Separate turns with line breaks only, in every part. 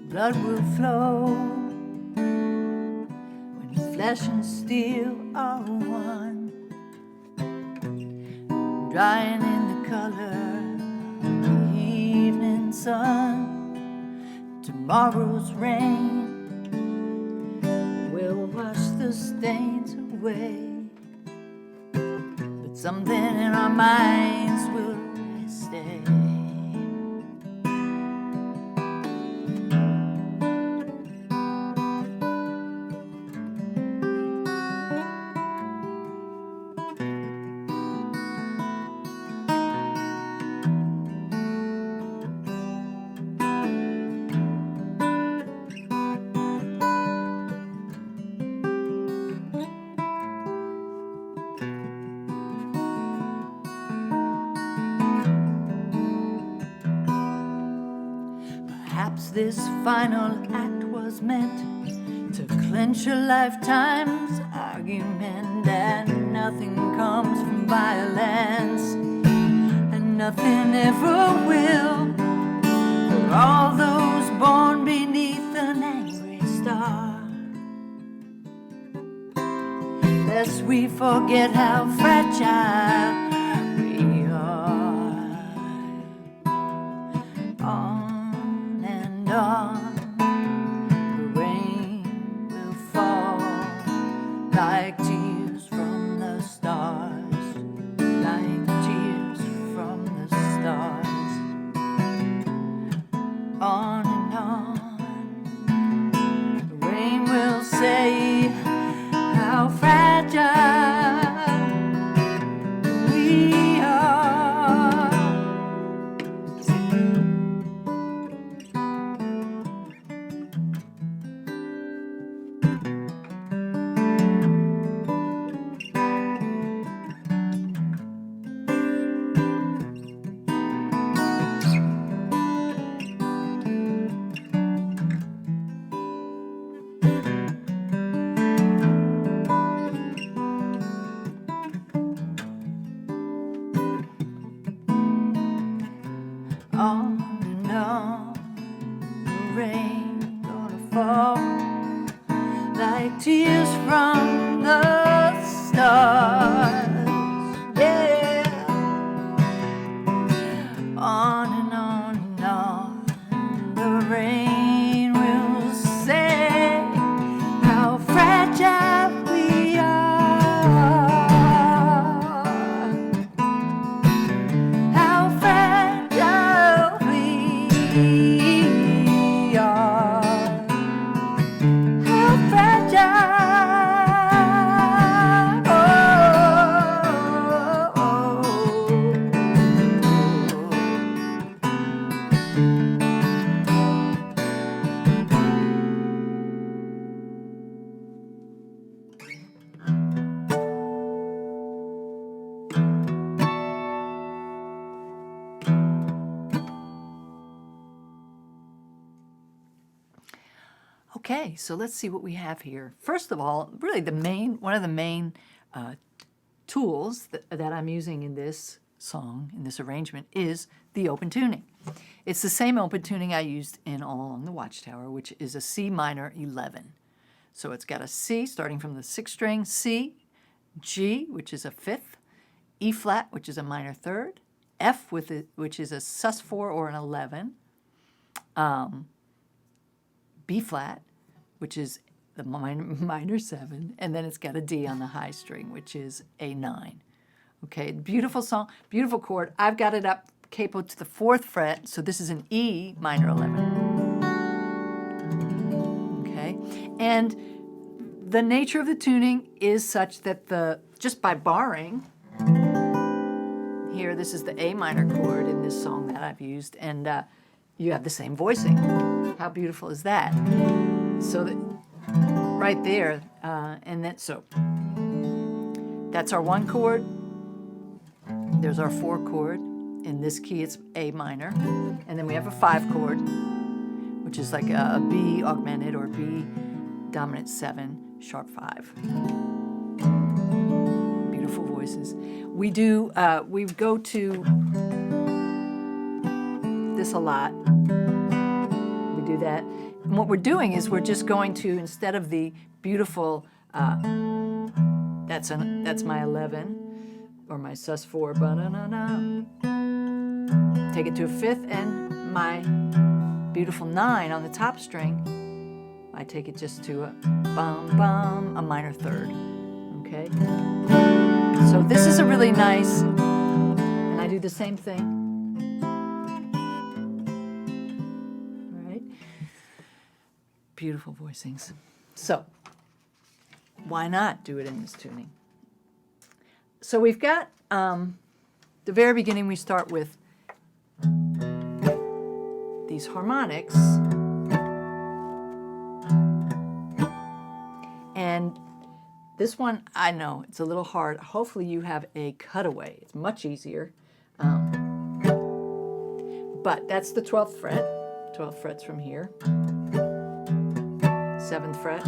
blood will flow when flesh and steel are one, drying in the color of the evening sun. Tomorrow's rain will wash the stains away, but something in our minds will stay. This final act was meant to clinch a lifetime's argument, and nothing comes from violence, and nothing ever will, for all those born beneath an angry star. Lest we forget how fragile we are. On the rain will fall like tears from the stars, like tears from the stars. On and on, the rain will say how fragile we are. On and on, the rain gonna fall like tears from the stars, yeah. On and on and on, the rain will say how fragile we are. How fragile we are. How fragile. Oh, oh, Okay, so let's see what we have here. First of all, really one of the main tools that I'm using in this song, in this arrangement, is the open tuning. It's the same open tuning I used in All Along the Watchtower, which is a C minor 11. So it's got a C starting from the 6th string, C, G, which is a 5th, E flat, which is a minor 3rd, F, which is a sus4 or an 11, B flat, which is the minor 7, and then it's got a D on the high string, which is a 9. Okay, beautiful song, beautiful chord. I've got it up capo to the 4th fret, so this is an E minor 11. Okay, and the nature of the tuning is such that just by barring, here this is the A minor chord in this song that I've used, and you have the same voicing. How beautiful is that? So that right there, and then so that's our 1 chord. There's our 4 chord. In this key, it's A minor, and then we have a 5 chord, which is like a B augmented or B dominant 7 sharp 5. Beautiful voices. We go to this a lot. We do that. And what we're doing is we're just going to, instead of the beautiful, that's my 11, or my sus4, ba-na-na-na, take it to a 5th, and my beautiful 9 on the top string, I take it just to a bum-bum, a minor 3rd, okay? So this is a really nice, and I do the same thing. All right? Beautiful voicings. So, why not do it in this tuning? So we've got, the very beginning we start with these harmonics. And this one, I know, it's a little hard. Hopefully you have a cutaway. It's much easier. But that's the 12th fret. 12 frets from here. 7th fret.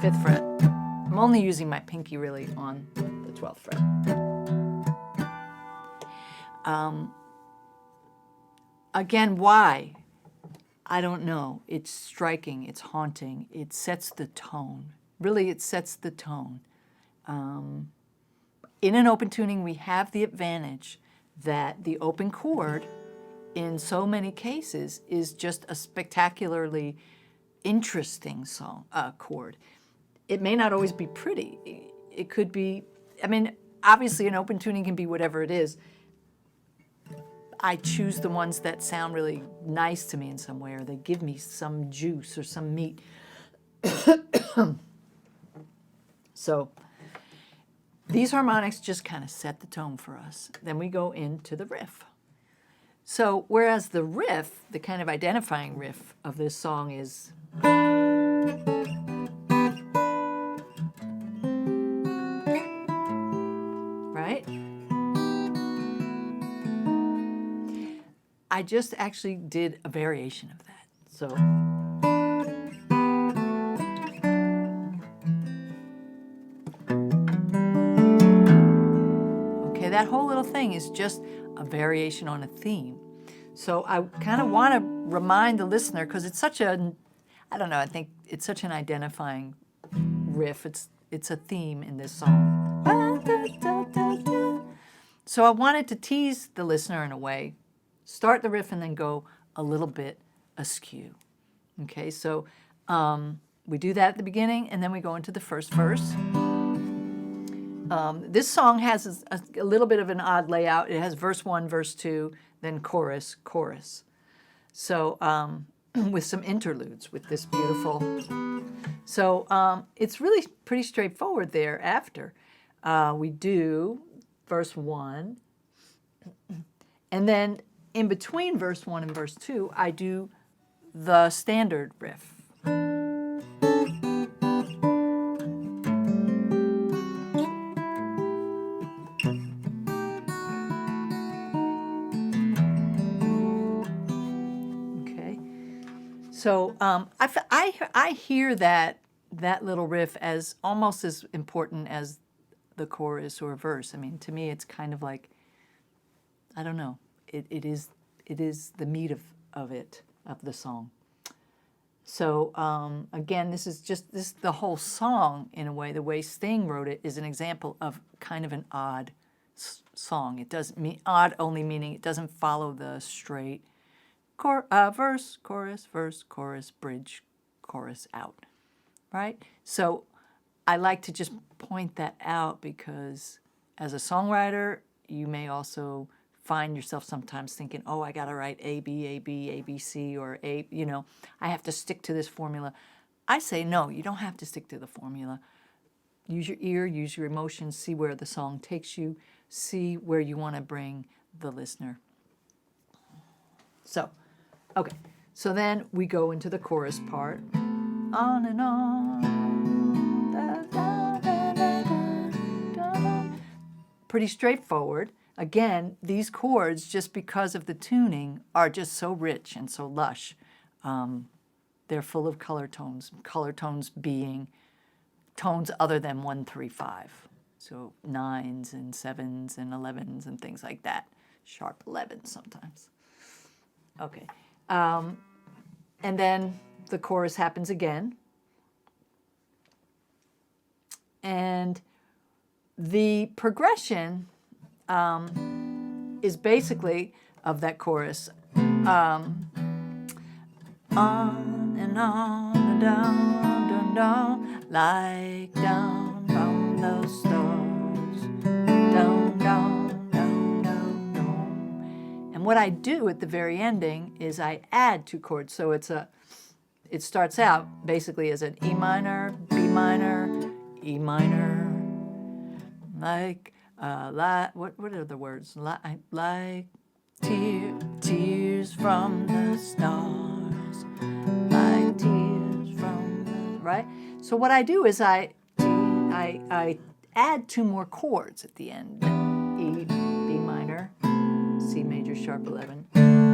5th fret. I'm only using my pinky really on the 12th fret. Again, why? I don't know. It's striking. It's haunting. It sets the tone. Really, it sets the tone. In an open tuning, we have the advantage that the open chord, in so many cases, is just a spectacularly interesting chord. It may not always be pretty. It could be, I mean, obviously an open tuning can be whatever it is. I choose the ones that sound really nice to me in some way, or they give me some juice or some meat. So these harmonics just kind of set the tone for us. Then we go into the riff. So whereas the riff, the kind of identifying riff of this song is right? I just actually did a variation of that. So okay, that whole little thing is just a variation on a theme. So I kind of want to remind the listener, because it's such a, I don't know, I think it's such an identifying riff. It's a theme in this song. So I wanted to tease the listener in a way, start the riff and then go a little bit askew. Okay, so we do that at the beginning, and then we go into the first verse. This song has a little bit of an odd layout. It has verse 1, verse 2, then chorus, chorus. So with some interludes with this beautiful. So it's really pretty straightforward there after. We do verse 1, and then in between verse 1 and verse 2, I do the standard riff. Okay, so I hear that little riff as almost as important as the chorus or verse. I mean, to me, it's kind of like, I don't know. It is the meat of the song. So again, this is the whole song in a way. The way Sting wrote it is an example of kind of an odd song. It doesn't mean odd only meaning it doesn't follow the straight verse, chorus, verse, chorus, bridge, chorus, out, right? So I like to just point that out because as a songwriter, you may also find yourself sometimes thinking, oh, I got to write A, B, A, B, A, B, C, or A, you know, I have to stick to this formula. I say, no, you don't have to stick to the formula. Use your ear, use your emotions, see where the song takes you, see where you want to bring the listener. So, okay, so then we go into the chorus part. On and on. Da, da, da, da, da, da. Pretty straightforward. Again, these chords, just because of the tuning, are just so rich and so lush. They're full of color tones being tones other than 1, 3, 5. So 9s and 7s and 11s and things like that. Sharp 11s sometimes. Okay. And then the chorus happens again. And the progression is basically of that chorus. On and on and down, down, down, like down from the stars. Down, down, down, down, down. And what I do at the very ending is I add 2 chords. So it starts out basically as an E minor, B minor, E minor, like what are the words? Like tears from the stars, like tears from the, right? So what I do is I add 2 more chords at the end. E, B minor, C major sharp 11,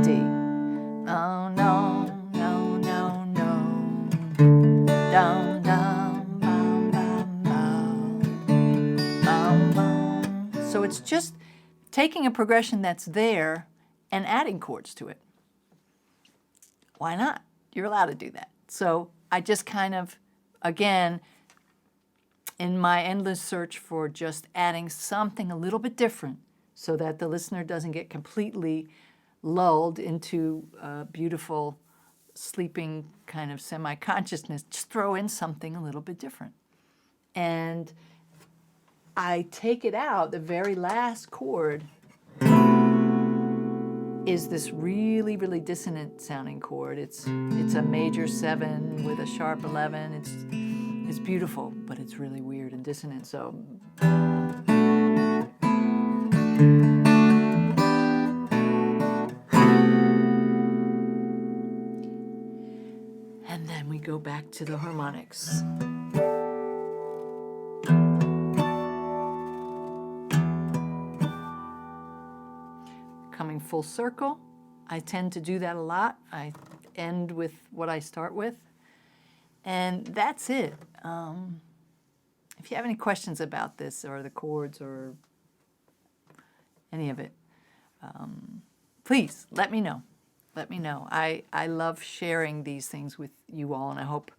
D. Oh no, no, no, no. Down, down, bum, bum, bum, bum, bum. So it's just taking a progression that's there and adding chords to it. Why not? You're allowed to do that. So I just kind of, again, in my endless search for just adding something a little bit different so that the listener doesn't get completely lulled into beautiful sleeping kind of semi-consciousness, just throw in something a little bit different. And I take it out, the very last chord is this really, really dissonant sounding chord. It's a major 7 with a sharp 11. It's beautiful, but it's really weird and dissonant. So and then we go back to the harmonics. Coming full circle. I tend to do that a lot. I end with what I start with. And that's it. If you have any questions about this or the chords or any of it, please let me know. Let me know. I love sharing these things with you all, and I hope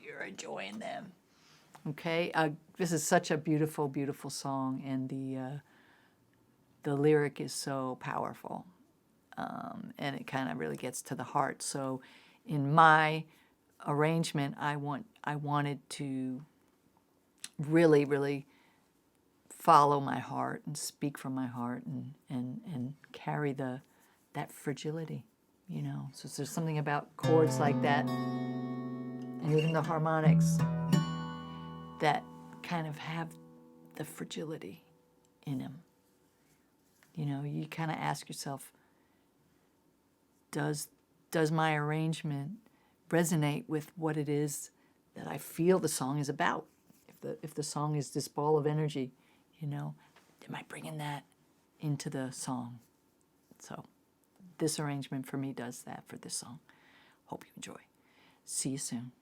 you're enjoying them. Okay? This is such a beautiful, beautiful song, and the lyric is so powerful, and it kind of really gets to the heart. So in my arrangement, I wanted to really, really follow my heart and speak from my heart and carry that fragility, you know. So there's something about chords like that, and even the harmonics, that kind of have the fragility in them. You know, you kind of ask yourself, does my arrangement resonate with what it is that I feel the song is about? If the song is this ball of energy, you know, am I bringing that into the song? So this arrangement for me does that for this song. Hope you enjoy. See you soon.